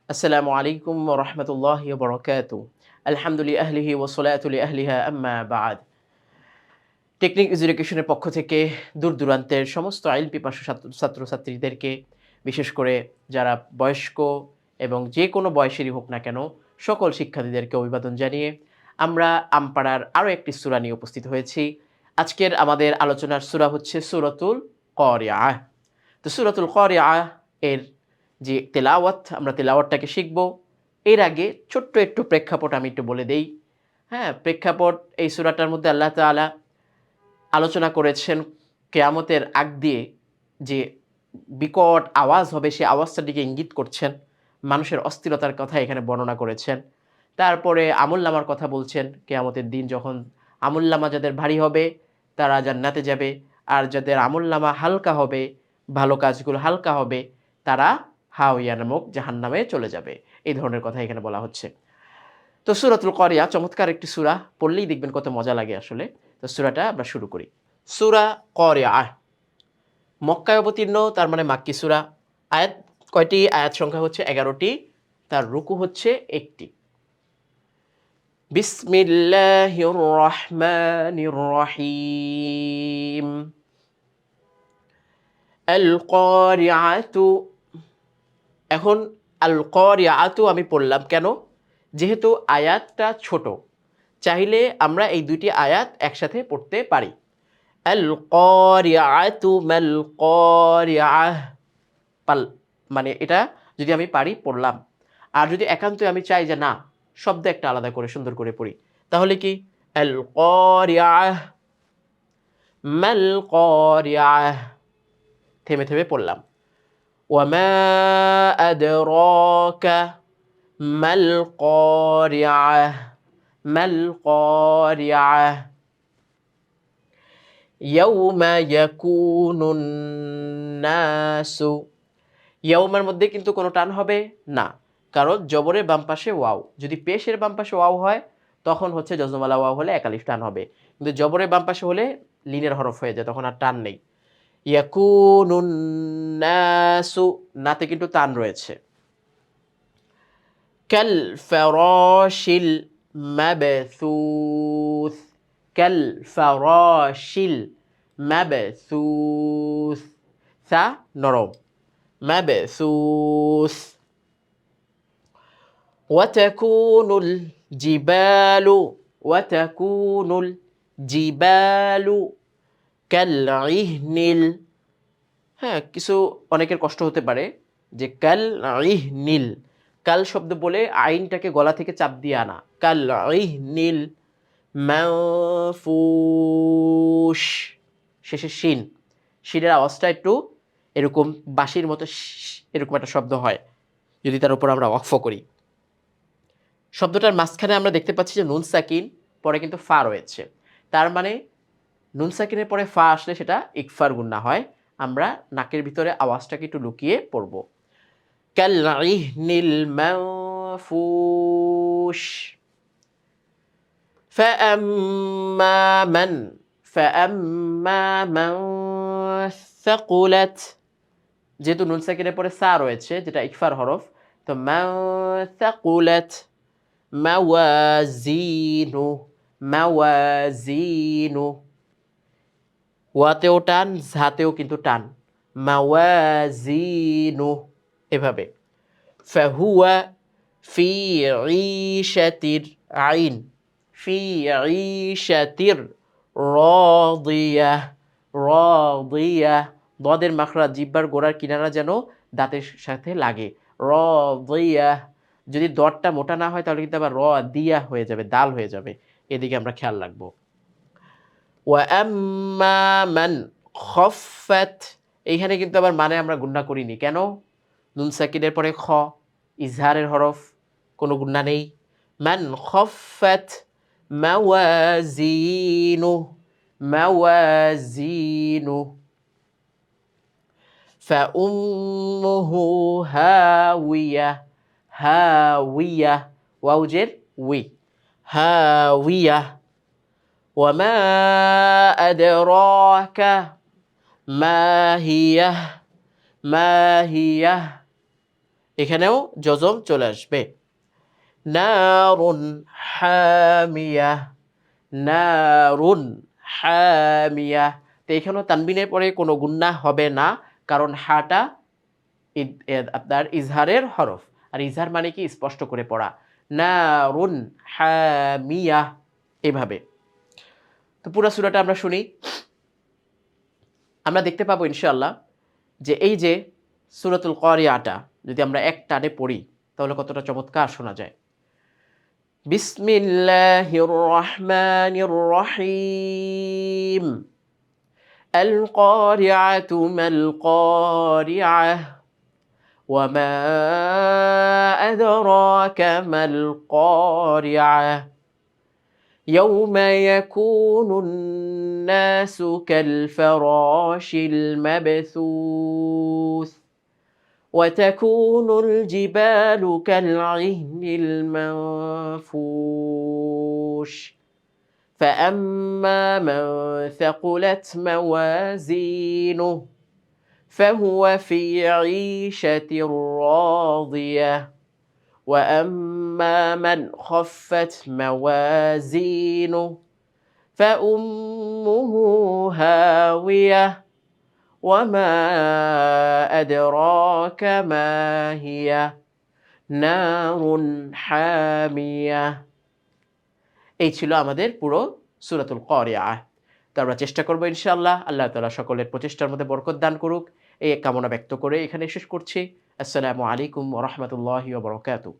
আসসালামু আলাইকুম ওয়া রাহমাতুল্লাহি ওয়া বারাকাতুহু। আলহামদুলিল্লাহি আহলিহি ওয়া সালাতু লিআহলিহা আম্মা বা'দ। টেকনিক এডুকেশনের পক্ষ থেকে দূর-দূরান্তের সমস্ত আইল পিপাসু ছাত্রছাত্রীদেরকে, বিশেষ করে যারা বয়স্ক এবং যেকোনো বয়সেরই হোক না কেন, সকল শিক্ষার্থীদেরকে অভিবাদন জানিয়ে আমরা আমপাড়ার আরও একটি সূরা নিয়ে উপস্থিত হয়েছি। আজকের আমাদের আলোচনার সূরা হচ্ছে সূরাতুল ক্বারিআহ। তো সূরাতুল ক্বারিআহ এর যে তেলাওয়াত, আমরা তেলাওয়াতটাকে শিখব। এর আগে ছোট্ট একটু প্রেক্ষাপট আমি একটু বলে দেই। হ্যাঁ? প্রেক্ষাপট, এই সূরাটার মধ্যে আল্লাহ তাআলা আলোচনা করেছেন কেয়ামতের আগ দিয়ে যে বিকট আওয়াজ হবে, সেই আওয়াজটার দিকে ইঙ্গিত করছেন। মানুষের অস্থিরতার কথা এখানে বর্ণনা করেছেন। তারপরে আমুলনামার কথা বলছেন, কেয়ামতের দিন যখন আমুলনামা যাদের ভারী হবে তারা জান্নাতে যাবে, আর যাদের আমুলনামা হালকা হবে, ভালো কাজগুলো হালকা হবে, তারা হাওয়া নামক জাহান্নামে চলে যাবে। এই ধরনের কথা এখানে বলা হচ্ছে। তো সূরাতুল ক্বারিআহ চমৎকার একটি সূরা, পড়লেই দেখবেন কত মজা লাগে আসলে। তো সূরাটা আমরা শুরু করি। সূরা ক্বারিআহ মক্কায় অবতীর্ণ, তার মানে মাক্কি সূরা। আয়াত কয়টি? আয়াত সংখ্যা হচ্ছে ১১টি। তার রুকু হচ্ছে ১টি। বিসমিল্লাহির রহমানির রহিম। আল ক্বারিআতু। এখন আল ক্বারিআতু আমি পড়লাম কেন? যেহেতু আয়াতটা ছোট, চাইলে আমরা এই ২টি আয়াত একসাথে পড়তে পারি। আল ক্বারিআতু মাল ক্বারিআহ। মানে এটা যদি আমি পারি পড়লাম। আর যদি একান্তই আমি চাই যে না, শব্দ একটা আলাদা করে সুন্দর করে পড়ি, তাহলে কি? আল ক্বারিআহ মাল ক্বারিআহ। থেমে, থেমে পড়লাম। ওয়ামা আদরাকা মাল ক্বারিআহ মাল ক্বারিআহ। ইয়াউমা ইয়াকুনুন নাসু। ইয়াউমের মধ্যে কিন্তু কোনো টান হবে না, কারণ জবরের বাম পাশে ওয়াও। যদি পেশের বাম পাশে ওয়াও হয় তখন হচ্ছে জজমওয়ালা ওয়াও হলে একালিফ টান হবে, কিন্তু জবরের বাম পাশে হলে লিনের হরফ হয়ে যায়, তখন আর টান নেই। ইয়াকুনুন নাসু, নাতে কিন্তু টান রয়েছে। কাল ফারাশিল মাবসুস। কাল ফারাশিল মাবসুস। সা নরম। মাবসুস। ওয়াতাকুনুল জিবালু। ওয়াতাকুনুল জিবালু কালইহনিল। হ্যাঁ, কিছু অনেকের কষ্ট হতে পারে যে কালইহনিল, কাল শব্দ বলে আইনটাকে গলা থেকে চাপ দিয়ে আনা। কালইহনিল মানফুশ। শেষে শিন, শিনের আওয়াজটা একটু এরকম বাঁশির মতো এরকম একটা শব্দ হয় যদি তার উপর আমরা ওয়াকফ করি। শব্দটার মাঝখানে আমরা দেখতে পাচ্ছি যে নুন সাকিন, পরে কিন্তু ফা রয়েছে। তার মানে নুন সাকিনের পরে ফা আসলে সেটা ইকফার গুন্না হয়। আমরা নাকের ভিতরে আওয়াজটাকে একটু লুকিয়ে পড়ব। কালইহনিল মানফুশ। ফাআম্মা মান। ফাআম্মা মান সাকুলাত। যেহেতু নুন সাকিনের পরে সা রয়েছে যেটা ইকফার হরফ, তো মান সাকুলাত মাওয়াজিনু। মাওয়াজিনু। ওয়াতেও টান, ঝাতেও কিন্তু টান। মাওয়াজিনু, এভাবে। ফাহুয়া ফি ঈশাতির আইন। ফি ঈশাতির রাদিয়াহ। রাদিয়াহ। দদের মাখরাজ জিহ্বার গোড়ার কিনারা যেন দাঁতের সাথে লাগে। রাদিয়াহ। যদি দরটা মোটা না হয় তাহলে কিন্তু আবার দিয়া হয়ে যাবে, দাল হয়ে যাবে। এদিকে আমরা খেয়াল রাখবো। ওয়াম্মা মান খফফাত। এইখানে কিন্তু আবার মানে আমরা গুণনা করিনি কেন? নুন সাকিনের পরে খ, ইজহারের হরফ, কোনো গুণনা নেই। মান খফফাত মাওয়াজিনু। মাওয়াজিনু। ফাউম্মুহু হাওয়াইয়াহ। হাওয়াইয়াহ। ওয়াও জের উই। হাওয়াইয়াহ। ওয়ামা আদরাকা মা হিয়াহ। মা হিয়াহ। এখানেও জজম চলে আসবে। নারুন হামিয়াহ, নারুন হামিয়াহ। তো এখানেও তানবিনের পরে কোনো গুন্না হবে না, কারণ হাটা আপনার ইজহারের হরফ। আর ইজহার মানে কি? স্পষ্ট করে পড়া। নারুন হামিয়াহ, এভাবে। তো পুরা সূরাটা আমরা শুনি। আমরা দেখতে পাবো ইনশাআল্লাহ যে এই যে সূরাতুল কারিয়াটা যদি আমরা এক টানে পড়ি তাহলে কতটা চমৎকার শোনা যায়। বিসমিল্লাহির রহমানির রহিম। আল কারিআতু মাল কারিআহ ওয়া মা আদরাকা মাল কারিআহ ইয়াউমা ইয়াকুনুন নাসু কাল ফারাশিল মাবথুস وتكون الجبال كالعهن المنفوش فأما من ثقلت موازينه فهو في عيشة راضية وأما من خفت موازينه فأمه هاوية وما أدراك ما هي نار حامية। এই ছিল আমাদের পুরো সূরাতুল কারিআহ। তো আমরা চেষ্টা করব ইনশাআল্লাহ। আল্লাহ তাআলা সকলের প্রচেষ্টার মধ্যে বরকত দান করুক, এই কামনা ব্যক্ত করে এখানে শেষ করছি। আসসালামু আলাইকুম ওয়া রাহমাতুল্লাহি ওয়া বারাকাতুহু।